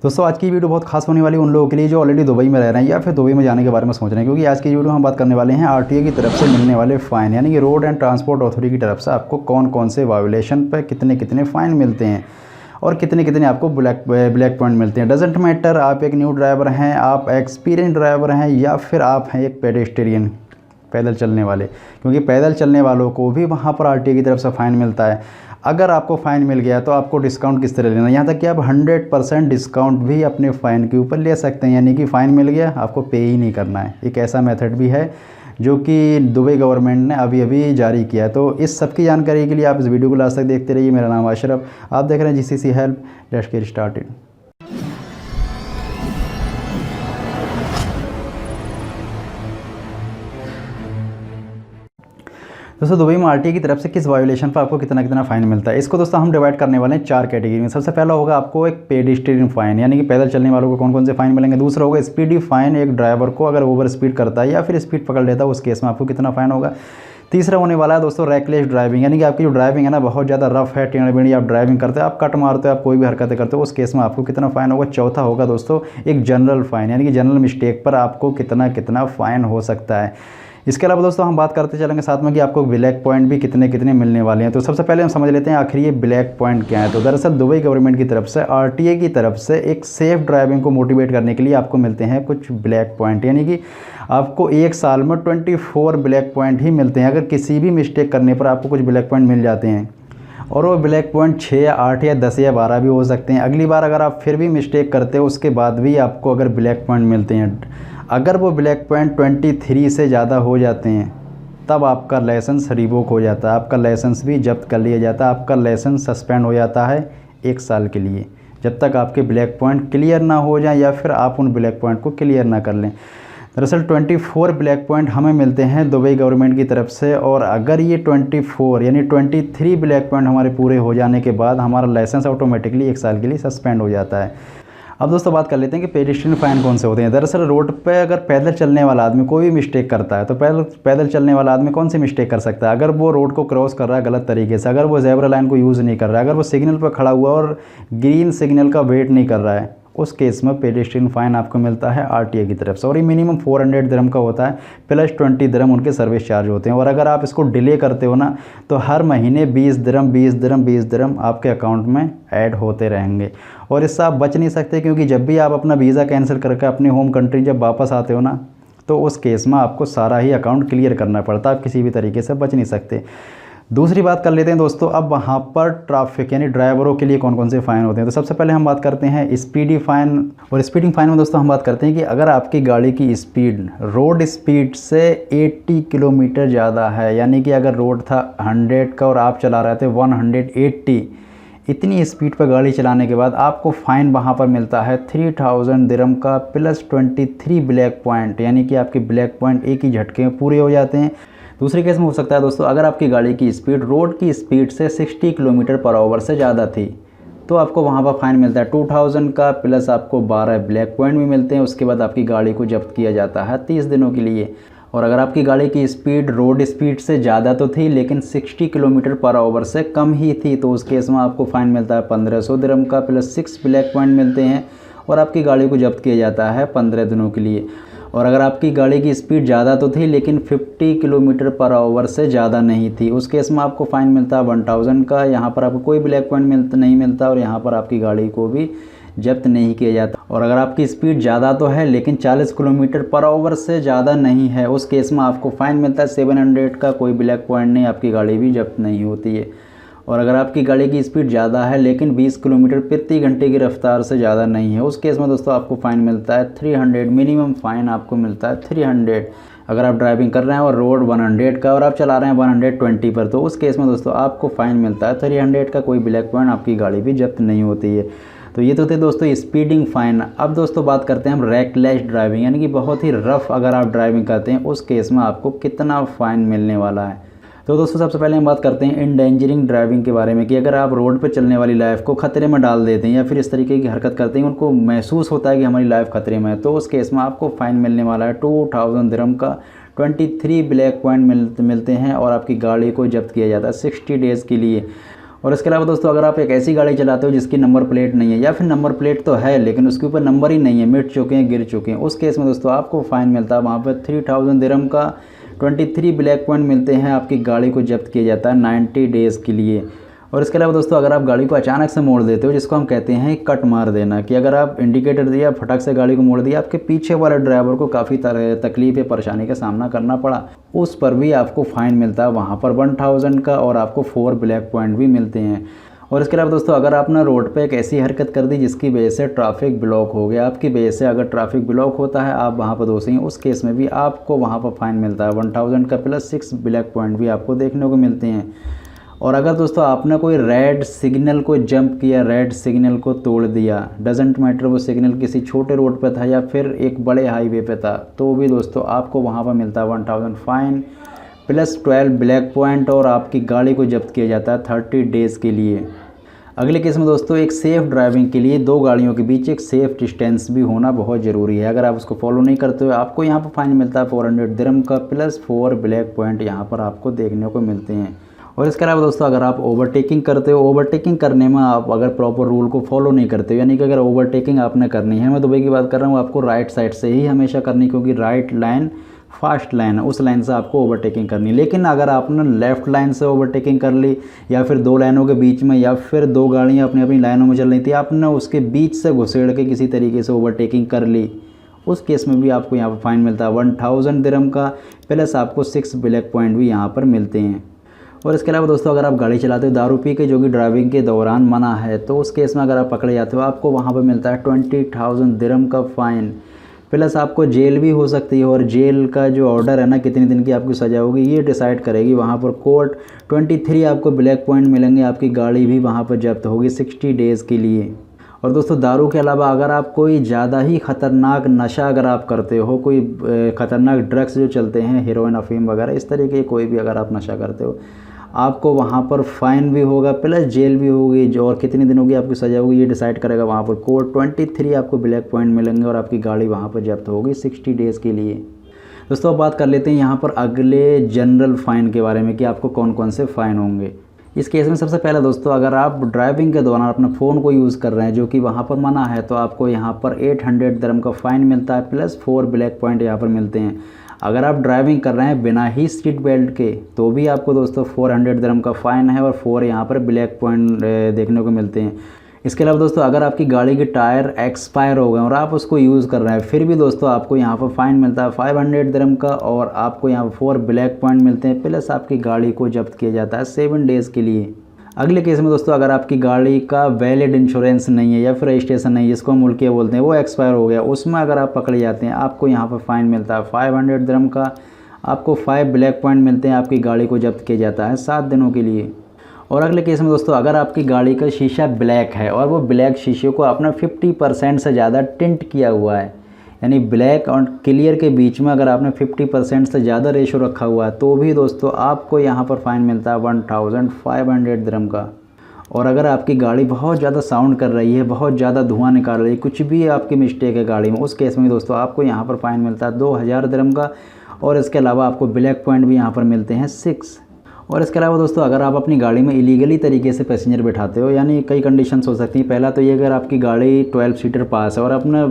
दोस्तों आज की वीडियो बहुत खास होने वाली उन लोगों के लिए जो ऑलरेडी दुबई में रह रहे हैं या फिर दुबई में जाने के बारे में सोच रहे हैं, क्योंकि आज की वीडियो हम बात करने वाले हैं आरटीए की तरफ से मिलने वाले फ़ाइन, यानी कि रोड एंड ट्रांसपोर्ट अथॉरिटी की तरफ से आपको कौन कौन से वायोलेशन पर कितने कितने फ़ाइन मिलते हैं और कितने कितने आपको ब्लैक पॉइंट मिलते हैं। डजेंट मैटर आप एक न्यू ड्राइवर हैं, आप एक्सपीरियंस ड्राइवर हैं या फिर आप हैं एक पेडेस्ट्रियन पैदल चलने वाले, क्योंकि पैदल चलने वालों को भी वहाँ पर आरटीए की तरफ से फ़ाइन मिलता है। अगर आपको फ़ाइन मिल गया तो आपको डिस्काउंट किस तरह लेना, यहाँ तक कि आप 100% डिस्काउंट भी अपने फ़ाइन के ऊपर ले सकते हैं, यानी कि फ़ाइन मिल गया आपको पे ही नहीं करना है। एक ऐसा मेथड भी है जो कि दुबई गवर्नमेंट ने अभी अभी जारी किया है। तो इस सब की जानकारी के लिए आप इस वीडियो को लास्ट तक देखते रहिए। मेरा नाम अशरफ, आप देख रहे हैं GCC help. Let's get started. दोस्तों दुबई में आरटीए की तरफ से किस वायोलेशन पर आपको कितना कितना फ़ाइन मिलता है, इसको दोस्तों हम डिवाइड करने वाले हैं 4 कैटेगरी में। सबसे पहला होगा आपको एक पेडेस्ट्रियन फ़ाइन, यानी कि पैदल चलने वालों को कौन कौन से फ़ाइन मिलेंगे। दूसरा होगा स्पीडी फ़ाइन, एक ड्राइवर को अगर ओवर स्पीड करता है या फिर स्पीड पकड़ लेता है उस केस में आपको कितना फ़ाइन होगा। तीसरा होने वाला है दोस्तों रैकलेस ड्राइविंग, यानी कि आपकी जो ड्राइविंग है ना बहुत ज़्यादा रफ है, टेढ़ी आप ड्राइविंग करते हो, आप कट मारते हो, आप कोई भी हरकतें करते हो, उस केस में आपको कितना फ़ाइन होगा। चौथा होगा दोस्तों एक जनरल फ़ाइन, यानी कि जनरल मिस्टेक पर आपको कितना कितना फ़ाइन हो सकता है। इसके अलावा दोस्तों हम बात करते चलेंगे साथ में कि आपको ब्लैक पॉइंट भी कितने कितने मिलने वाले हैं। तो सबसे पहले हम समझ लेते हैं आखिर ये ब्लैक पॉइंट क्या है। तो दरअसल दुबई गवर्नमेंट की तरफ से आरटीए की तरफ से एक सेफ़ ड्राइविंग को मोटिवेट करने के लिए आपको मिलते हैं कुछ ब्लैक पॉइंट, यानी कि आपको एक साल में 24 ब्लैक पॉइंट ही मिलते हैं। अगर किसी भी मिस्टेक करने पर आपको कुछ ब्लैक पॉइंट मिल जाते हैं, और वो ब्लैक पॉइंट 6 या 8 या 10 या 12 भी हो सकते हैं। अगली बार अगर आप फिर भी मिस्टेक करते हो उसके बाद भी आपको अगर ब्लैक पॉइंट मिलते हैं, अगर वो ब्लैक पॉइंट 23 से ज़्यादा हो जाते हैं तब आपका लाइसेंस रिवोक हो जाता है, आपका लाइसेंस भी जब्त कर लिया जाता है, आपका लाइसेंस सस्पेंड हो जाता है 1 साल के लिए, जब तक आपके ब्लैक पॉइंट क्लियर ना हो जाए या फिर आप उन ब्लैक पॉइंट को क्लियर ना कर लें। दरअसल 24 ब्लैक पॉइंट हमें मिलते हैं दुबई गवर्नमेंट की तरफ से, और अगर ये 24 यानी 23 ब्लैक पॉइंट हमारे पूरे हो जाने के बाद हमारा लाइसेंस ऑटोमेटिकली 1 साल के लिए सस्पेंड हो जाता है। अब दोस्तों बात कर लेते हैं कि पेडेस्ट्रियन फ़ाइन कौन से होते हैं। दरअसल रोड पे अगर पैदल चलने वाला आदमी कोई भी मिस्टेक करता है तो पैदल चलने वाला आदमी कौन सी मिस्टेक कर सकता है। अगर वो रोड को क्रॉस कर रहा है गलत तरीके से, अगर वो ज़ेब्रा लाइन को यूज़ नहीं कर रहा है, अगर वो सिग्नल पर खड़ा हुआ और ग्रीन सिग्नल का वेट नहीं कर रहा है, उस केस में पेडेस्ट्रियन फ़ाइन आपको मिलता है आरटीए की तरफ से, और ये मिनिमम 400 दिरहम का होता है, प्लस 20 दिरहम उनके सर्विस चार्ज होते हैं। और अगर आप इसको डिले करते हो ना तो हर महीने 20 दिरहम आपके अकाउंट में ऐड होते रहेंगे, और इससे आप बच नहीं सकते, क्योंकि जब भी आप अपना वीज़ा कैंसिल करके अपनी होम कंट्री जब वापस आते हो ना तो उस केस में आपको सारा ही अकाउंट क्लियर करना पड़ता है, आप किसी भी तरीके से बच नहीं सकते। दूसरी बात कर लेते हैं दोस्तों, अब वहाँ पर ट्रैफिक यानी ड्राइवरों के लिए कौन कौन से फ़ाइन होते हैं। तो सबसे पहले हम बात करते हैं स्पीडी फ़ाइन, और स्पीडिंग फ़ाइन में दोस्तों हम बात करते हैं कि अगर आपकी गाड़ी की स्पीड रोड स्पीड से 80 किलोमीटर ज़्यादा है, यानी कि अगर रोड था 100 का और आप चला रहे थे 180, इतनी स्पीड पर गाड़ी चलाने के बाद आपको फ़ाइन वहाँ पर मिलता है 3000 दिरहम का, प्लस 23 ब्लैक पॉइंट, यानी कि आपके ब्लैक पॉइंट एक ही झटके में पूरे हो जाते हैं। दूसरे केस में हो सकता है दोस्तों अगर आपकी गाड़ी की स्पीड रोड की स्पीड से 60 किलोमीटर पर आवर से ज़्यादा थी तो आपको वहाँ पर फ़ाइन मिलता है 2000 का, प्लस आपको 12 ब्लैक पॉइंट भी मिलते हैं। उसके बाद आपकी गाड़ी को जब्त किया जाता है 30 दिनों के लिए। और अगर आपकी गाड़ी की स्पीड रोड स्पीड से ज़्यादा तो थी लेकिन 60 किलोमीटर पर आवर से कम ही थी तो उस केस में आपको फ़ाइन मिलता है 1500 दिरहम का, प्लस 6 ब्लैक पॉइंट मिलते हैं, और आपकी गाड़ी को जब्त किया जाता है 15 दिनों के लिए। और अगर आपकी गाड़ी की स्पीड ज़्यादा तो थी लेकिन 50 किलोमीटर पर आवर से ज़्यादा नहीं थी, उस केस में आपको फ़ाइन मिलता है 1000 का। यहाँ पर आपको कोई ब्लैक पॉइंट नहीं मिलता, और यहाँ पर आपकी गाड़ी को भी जब्त नहीं किया जाता। और अगर आपकी स्पीड ज़्यादा तो है लेकिन 40 किलोमीटर पर आवर से ज़्यादा नहीं है, उस केस में आपको फ़ाइन मिलता है 700 का, कोई ब्लैक पॉइंट नहीं, आपकी गाड़ी भी जब्त नहीं होती है। और अगर आपकी गाड़ी की स्पीड ज़्यादा है लेकिन 20 किलोमीटर प्रति घंटे की रफ्तार से ज़्यादा नहीं है, उस केस में दोस्तों आपको फ़ाइन मिलता है 300, मिनिमम फ़ाइन आपको मिलता है 300। अगर आप ड्राइविंग कर रहे हैं और रोड 100 का और आप चला रहे हैं 120 पर, तो उस केस में दोस्तों आपको फ़ाइन मिलता है 300 का, कोई ब्लैक पॉइंट, आपकी गाड़ी भी जब्त नहीं होती है। तो ये तो थे दोस्तों स्पीडिंग फ़ाइन। अब दोस्तों बात करते हैं हम रैकलेस ड्राइविंग, यानी कि बहुत ही रफ़ अगर आप ड्राइविंग करते हैं उस केस में आपको कितना फ़ाइन मिलने वाला है। तो दोस्तों सबसे पहले हम बात करते हैं इंडेंजरिंग ड्राइविंग के बारे में, कि अगर आप रोड पर चलने वाली लाइफ को खतरे में डाल देते हैं या फिर इस तरीके की हरकत करते हैं उनको महसूस होता है कि हमारी लाइफ खतरे में है, तो उस केस में आपको फ़ाइन मिलने वाला है 2000 दिरहम का, 23 ब्लैक पॉइंट मिलते हैं, और आपकी गाड़ी को जब्त किया जाता है 60 डेज़ के लिए। और इसके अलावा दोस्तों अगर आप एक ऐसी गाड़ी चलाते हो जिसकी नंबर प्लेट नहीं है या फिर नंबर प्लेट तो है लेकिन उसके ऊपर नंबर ही नहीं है, मिट चुके हैं, गिर चुके हैं, उस केस में दोस्तों आपको फ़ाइन मिलता है वहाँ पर 3000 दिरहम का। 23 ब्लैक पॉइंट मिलते हैं, आपकी गाड़ी को जब्त किया जाता है 90 डेज़ के लिए। और इसके अलावा दोस्तों अगर आप गाड़ी को अचानक से मोड़ देते हो, जिसको हम कहते हैं कट मार देना, कि अगर आप इंडिकेटर दिया फटक से गाड़ी को मोड़ दिया, आपके पीछे वाले ड्राइवर को काफ़ी तकलीफ या परेशानी का सामना करना पड़ा, उस पर भी आपको फ़ाइन मिलता है वहाँ पर 1000 का और आपको 4 ब्लैक पॉइंट भी मिलते हैं। और इसके अलावा दोस्तों अगर आपने रोड पे एक ऐसी हरकत कर दी जिसकी वजह से ट्रैफिक ब्लॉक हो गया, आपकी वजह से अगर ट्रैफिक ब्लॉक होता है, आप वहाँ पर दोषी हैं, उस केस में भी आपको वहाँ पर फ़ाइन मिलता है 1000 का प्लस 6 ब्लैक पॉइंट भी आपको देखने को मिलते हैं। और अगर दोस्तों आपने कोई रेड सिग्नल को जंप किया, रेड सिग्नल को तोड़ दिया, डजेंट मैटर वो सिग्नल किसी छोटे रोड पे था या फिर एक बड़े हाईवे पे था, तो भी दोस्तों आपको वहाँ पर मिलता है 1000 फ़ाइन प्लस 12 ब्लैक पॉइंट और आपकी गाड़ी को जब्त किया जाता है 30 डेज़ के लिए। अगले केस में दोस्तों एक सेफ़ ड्राइविंग के लिए दो गाड़ियों के बीच एक सेफ़ डिस्टेंस भी होना बहुत ज़रूरी है। अगर आप उसको फॉलो नहीं करते हो, आपको यहाँ पर फ़ाइन मिलता है 400 दिरहम का प्लस 4 ब्लैक पॉइंट यहाँ पर आपको देखने को मिलते हैं। और इसके अलावा दोस्तों अगर आप ओवरटेकिंग करते हो, ओवरटेकिंग करने में आप अगर प्रॉपर रूल को फॉलो नहीं करते हो, यानी कि अगर ओवरटेकिंग आपने करनी है, मैं दुबई की बात कर रहा हूँ, आपको राइट साइड से ही हमेशा करनी, क्योंकि राइट लाइन फास्ट लाइन है, उस लाइन से आपको ओवरटेकिंग करनी। लेकिन अगर आपने लेफ़्ट लाइन से ओवरटेकिंग कर ली या फिर दो लाइनों के बीच में या फिर दो गाड़ियाँ अपनी अपनी लाइनों में चल रही थी, आपने उसके बीच से घुसेड़ के किसी तरीके से ओवरटेकिंग कर ली, उस केस में भी आपको यहाँ पर फ़ाइन मिलता है 1000 दिरहम का प्लस आपको 6 ब्लैक पॉइंट भी यहाँ पर मिलते हैं। और इसके अलावा दोस्तों अगर आप गाड़ी चलाते हो दारू पी के, जो कि ड्राइविंग के दौरान मना है, तो उस केस में अगर आप पकड़े जाते हो, आपको वहाँ पर मिलता है 20,000 दिरहम का फ़ाइन प्लस आपको जेल भी हो सकती है। और जेल का जो ऑर्डर है ना, कितने दिन की आपकी सज़ा होगी, ये डिसाइड करेगी वहाँ पर कोर्ट। 23 आपको ब्लैक पॉइंट मिलेंगे, आपकी गाड़ी भी वहाँ पर जब्त होगी 60 डेज़ के लिए। और दोस्तों दारू के अलावा अगर आप कोई ज़्यादा ही ख़तरनाक नशा अगर आप करते हो, कोई ख़तरनाक ड्रग्स जो चलते हैं, हेरोइन, अफीम वगैरह, इस तरीके कोई भी अगर आप नशा करते हो, आपको वहाँ पर फ़ाइन भी होगा प्लस जेल भी होगी, जो और कितने दिनों की आपकी सज़ा होगी ये डिसाइड करेगा वहाँ पर कोर्ट। 23 आपको ब्लैक पॉइंट मिलेंगे और आपकी गाड़ी वहाँ पर जब्त होगी 60 डेज़ के लिए। दोस्तों अब बात कर लेते हैं यहाँ पर अगले जनरल फ़ाइन के बारे में कि आपको कौन कौन से फ़ाइन होंगे। इस केस में सबसे पहले दोस्तों अगर आप ड्राइविंग के दौरान अपने फ़ोन को यूज़ कर रहे हैं, जो कि वहाँ पर मना है, तो आपको यहाँ पर 800 दिरहम का फ़ाइन मिलता है प्लस 4 ब्लैक पॉइंट यहाँ पर मिलते हैं। अगर आप ड्राइविंग कर रहे हैं बिना ही सीट बेल्ट के, तो भी आपको दोस्तों 400 दिरहम का फ़ाइन है और 4 यहाँ पर ब्लैक पॉइंट देखने को मिलते हैं। इसके अलावा दोस्तों अगर आपकी गाड़ी के टायर एक्सपायर हो गए और आप उसको यूज़ कर रहे हैं, फिर भी दोस्तों आपको यहाँ पर फ़ाइन मिलता है 500 दिरहम का और आपको यहाँ पर 4 ब्लैक पॉइंट मिलते हैं प्लस आपकी गाड़ी को जब्त किया जाता है 7 डेज़ के लिए। अगले केस में दोस्तों अगर आपकी गाड़ी का वैलिड इंश्योरेंस नहीं है या फिर रजिस्ट्रेशन नहीं है, जिसको हम मुल्किया बोलते हैं, वो एक्सपायर हो गया, उसमें अगर आप पकड़े जाते हैं, आपको यहाँ पर फ़ाइन मिलता है 500 दिरहम का, आपको 5 ब्लैक पॉइंट मिलते हैं, आपकी गाड़ी को जब्त किया जाता है 7 दिनों के लिए। और अगले केस में दोस्तों अगर आपकी गाड़ी का शीशा ब्लैक है और वो ब्लैक शीशे को आपने 50% से ज़्यादा टिंट किया हुआ है, यानी ब्लैक और क्लियर के बीच में अगर आपने 50% से ज़्यादा रेशो रखा हुआ है, तो भी दोस्तों आपको यहाँ पर फ़ाइन मिलता है 1500 दिरहम का। और अगर आपकी गाड़ी बहुत ज़्यादा साउंड कर रही है, बहुत ज़्यादा धुआं निकाल रही है, कुछ भी आपकी मिस्टेक है गाड़ी में, उस केस में दोस्तों आपको यहाँ पर फ़ाइन मिलता है 2000 दिरहम का और इसके अलावा आपको ब्लैक पॉइंट भी यहाँ पर मिलते हैं 6। और इसके अलावा दोस्तों अगर आप अपनी गाड़ी में इलीगली तरीके से पैसेंजर बैठाते हो, यानी कई कंडीशंस हो सकती हैं। पहला तो ये, अगर आपकी गाड़ी 12 सीटर पास है और अपना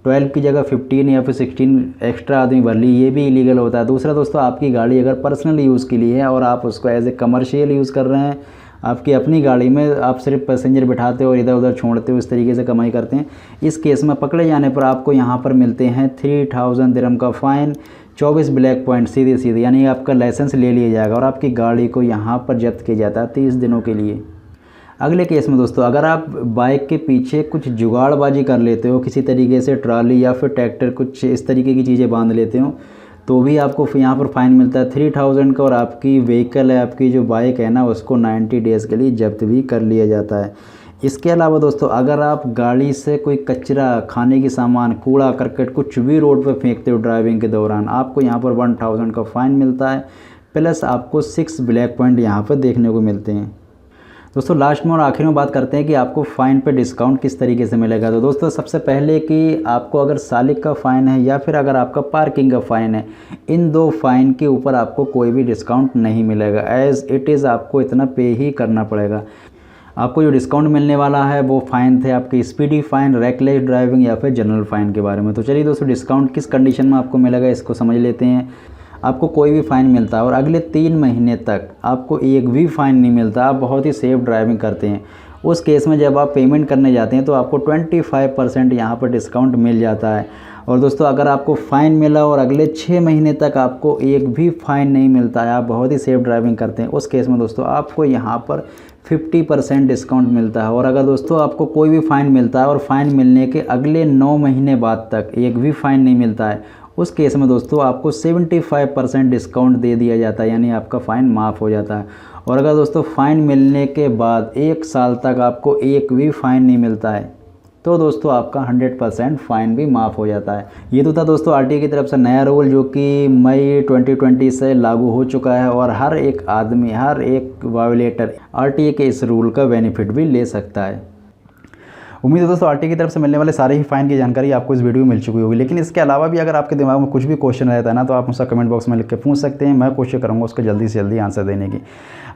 12 की जगह 15 या फिर 16 एक्स्ट्रा आदमी भर ली, ये भी इलीगल होता है। दूसरा दोस्तों आपकी गाड़ी अगर पर्सनल यूज़ के लिए है और आप उसको एज ए कमर्शियल यूज़ कर रहे हैं, आपकी अपनी गाड़ी में आप सिर्फ पैसेंजर बिठाते हो और इधर उधर छोड़ते हो, इस तरीके से कमाई करते हैं, इस केस में पकड़े जाने पर आपको यहाँ पर मिलते हैं 3000 दिरहम का फ़ाइन, 24 ब्लैक पॉइंट सीधे, यानी आपका लाइसेंस ले लिया जाएगा और आपकी गाड़ी को यहाँ पर जब्त किया जाता है 30 दिनों के लिए। अगले केस में दोस्तों अगर आप बाइक के पीछे कुछ जुगाड़बाजी कर लेते हो, किसी तरीके से ट्रॉली या फिर ट्रैक्टर कुछ इस तरीके की चीज़ें बांध लेते हो, तो भी आपको यहाँ पर फ़ाइन मिलता है 3000 का और आपकी व्हीकल है, आपकी जो बाइक है ना, उसको 90 डेज़ के लिए जब्त भी कर लिया जाता है। इसके अलावा दोस्तों अगर आप गाड़ी से कोई कचरा, खाने की सामान, कूड़ा करकट कुछ भी रोड पर फेंकते हो ड्राइविंग के दौरान, आपको यहाँ पर 1000 का फ़ाइन मिलता है प्लस आपको 6 ब्लैक पॉइंट यहाँ पर देखने को मिलते हैं। दोस्तों लास्ट में और आखिर में बात करते हैं कि आपको फ़ाइन पे डिस्काउंट किस तरीके से मिलेगा। तो दोस्तों सबसे पहले कि आपको अगर सालिक का फ़ाइन है या फिर अगर आपका पार्किंग का फ़ाइन है, इन 2 फ़ाइन के ऊपर आपको कोई भी डिस्काउंट नहीं मिलेगा। एज़ इट इज़ आपको इतना पे ही करना पड़ेगा। आपको जो डिस्काउंट मिलने वाला है वो फ़ाइन थे आपके स्पीडी फ़ाइन, रेकलेस ड्राइविंग या फिर जनरल फ़ाइन के बारे में। तो चलिए दोस्तों, डिस्काउंट किस कंडीशन में आपको मिलेगा इसको समझ लेते हैं। आपको कोई भी फ़ाइन मिलता है और अगले 3 महीने तक आपको एक भी फ़ाइन नहीं मिलता, आप बहुत ही सेफ़ ड्राइविंग करते हैं, उस केस में जब आप पेमेंट करने जाते हैं तो आपको 25% यहाँ पर डिस्काउंट मिल जाता है। और दोस्तों अगर आपको फ़ाइन मिला और अगले 6 महीने तक आपको एक भी फ़ाइन नहीं मिलता है, आप बहुत ही सेफ़ ड्राइविंग करते हैं, उस केस में दोस्तों आपको यहाँ पर 50% डिस्काउंट मिलता है। और अगर दोस्तों आपको कोई भी फ़ाइन मिलता है और फ़ाइन मिलने के अगले 9 महीने बाद तक एक भी फ़ाइन नहीं मिलता है, उस केस में दोस्तों आपको 75% डिस्काउंट दे दिया जाता है, यानी आपका फ़ाइन माफ़ हो जाता है। और अगर दोस्तों फ़ाइन मिलने के बाद 1 साल तक आपको एक भी फ़ाइन नहीं मिलता है तो दोस्तों आपका 100% फ़ाइन भी माफ़ हो जाता है। ये तो था दोस्तों आरटीए की तरफ से नया रूल जो कि मई 2020 से लागू हो चुका है और हर एक आदमी, हर एक वायोलेटर आरटीए के इस रूल का बेनिफिट भी ले सकता है। उम्मीद है दोस्तों आरटीए की तरफ से मिलने वाले सारे ही फ़ाइन की जानकारी आपको इस वीडियो में मिल चुकी होगी। लेकिन इसके अलावा भी अगर आपके दिमाग में कुछ भी क्वेश्चन रहता है ना, तो आप मुझसे कमेंट बॉक्स में लिख के पूछ सकते हैं। मैं कोशिश करूँगा उसको जल्दी से जल्दी आंसर देने की।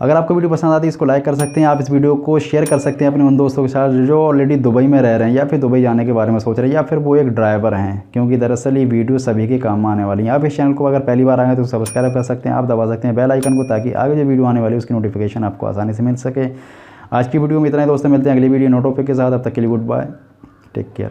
अगर आपको वीडियो पसंद आती है इसको लाइक कर सकते हैं। आप इस वीडियो को शेयर कर सकते हैं अपने उन दोस्तों के साथ जो ऑलरेडी दुबई में रह रहे हैं या फिर दुबई जाने के बारे में सोच रहे हैं या फिर वो एक ड्राइवर हैं, क्योंकि दरअसल ये वीडियो सभी के काम आने वाली है। आप इस चैनल को अगर पहली बार आए तो सब्सक्राइब कर सकते हैं, आप दबा सकते हैं बेल आइकन को, ताकि आगे जो वीडियो आने वाली है उसकी नोटिफिकेशन आपको आसानी से मिल सके। आज की वीडियो में इतना ही दोस्तों, मिलते हैं अगली वीडियो नोट टॉपिक के साथ। अब तक के लिए गुड बाय, टेक केयर।